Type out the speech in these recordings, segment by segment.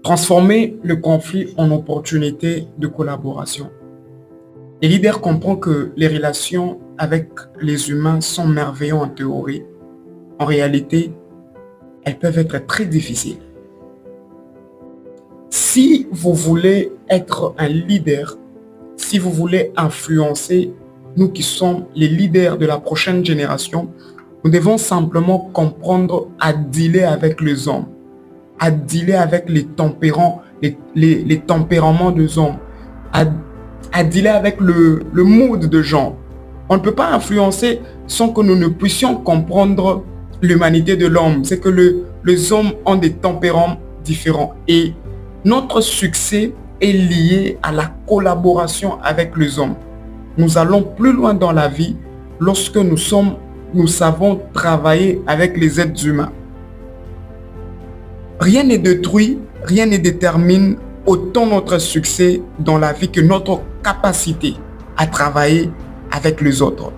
Transformer le conflit en opportunité de collaboration. Les leaders comprennent que les relations avec les humains sont merveilleuses en théorie. En réalité, elles peuvent être très difficiles. Si vous voulez être un leader, si vous voulez influencer, nous qui sommes les leaders de la prochaine génération, nous devons simplement comprendre à dealer avec les hommes, à dealer avec les tempéraments des hommes, à dealer avec le mood de gens. On ne peut pas influencer sans que nous ne puissions comprendre l'humanité de l'homme. C'est que les hommes ont des tempéraments différents. Et notre succès est lié à la collaboration avec les hommes. Nous allons plus loin dans la vie lorsque nous savons travailler avec les êtres humains. Rien ne détruit, rien ne détermine autant notre succès dans la vie que notre capacité à travailler avec les autres.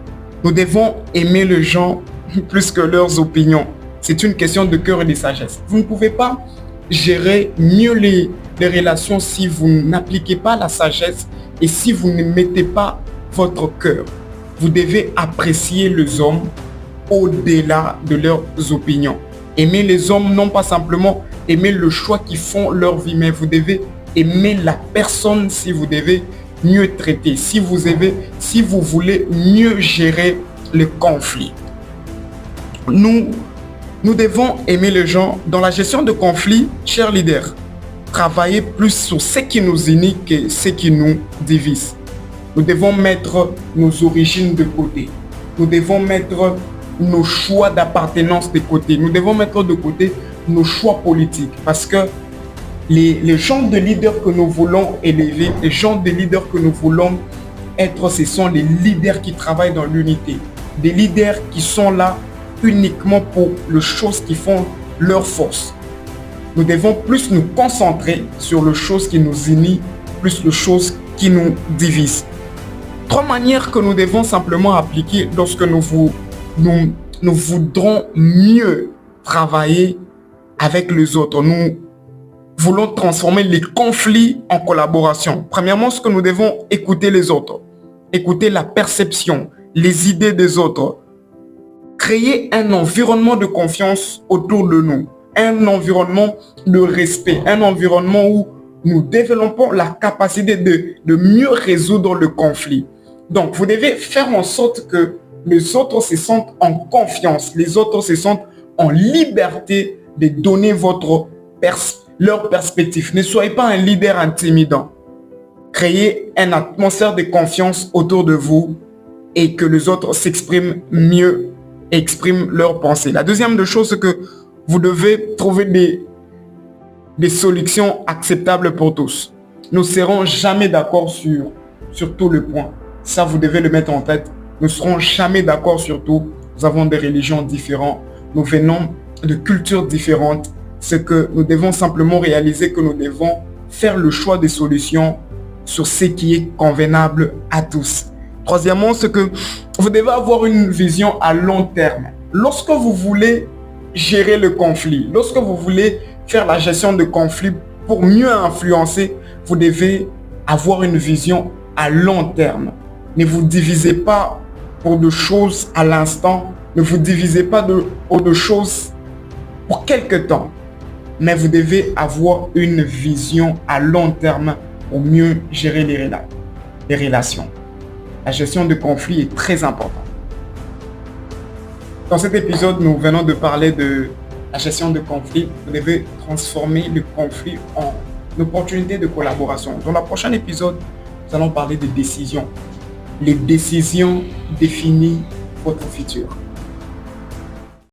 Nous devons aimer les gens plus que leurs opinions. C'est une question de cœur et de sagesse. Vous ne pouvez pas gérer mieux les relations si vous n'appliquez pas la sagesse et si vous ne mettez pas votre cœur. Vous devez apprécier les hommes au-delà de leurs opinions. Aimer les hommes, non pas simplement aimer le choix qu'ils font leur vie, mais vous devez aimer la personne si vous devez mieux traiter, si vous voulez mieux gérer le conflit. Nous devons aimer les gens. Dans la gestion de conflits, chers leaders, travailler plus sur ce qui nous unit que ce qui nous divise. Nous devons mettre nos origines de côté. Nous devons mettre nos choix d'appartenance de côté. Nous devons mettre de côté nos choix politiques parce que les genres de leaders que nous voulons élever, les genres de leaders que nous voulons être, ce sont les leaders qui travaillent dans l'unité. Des leaders qui sont là uniquement pour les choses qui font leur force. Nous devons plus nous concentrer sur les choses qui nous unissent, plus les choses qui nous divisent. 3 manières que nous devons simplement appliquer lorsque nous voudrons mieux travailler avec les autres. Nous voulons transformer les conflits en collaboration. Premièrement, ce que nous devons écouter les autres, écouter la perception, les idées des autres, créer un environnement de confiance autour de nous, un environnement de respect, un environnement où nous développons la capacité de mieux résoudre le conflit. Donc, vous devez faire en sorte que les autres se sentent en confiance, les autres se sentent en liberté de donner leur perspective. Ne soyez pas un leader intimidant. Créez une atmosphère de confiance autour de vous et que les autres s'expriment mieux, expriment leurs pensées. La deuxième des choses, c'est que vous devez trouver des solutions acceptables pour tous. Nous ne serons jamais d'accord sur tous les points. Ça, vous devez le mettre en tête. Nous ne serons jamais d'accord sur tout. Nous avons des religions différentes. Nous venons de cultures différentes. C'est que nous devons simplement réaliser que nous devons faire le choix des solutions sur ce qui est convenable à tous. Troisièmement, c'est que vous devez avoir une vision à long terme. Lorsque vous voulez gérer le conflit, lorsque vous voulez faire la gestion de conflit pour mieux influencer, vous devez avoir une vision à long terme. Ne vous divisez pas pour des choses à l'instant. Ne vous divisez pas pour des choses pour quelque temps. Mais vous devez avoir une vision à long terme pour mieux gérer les relations. La gestion de conflit est très importante. Dans cet épisode, nous venons de parler de la gestion de conflit. Vous devez transformer le conflit en opportunité de collaboration. Dans le prochain épisode, nous allons parler de décisions. Les décisions définissent votre futur.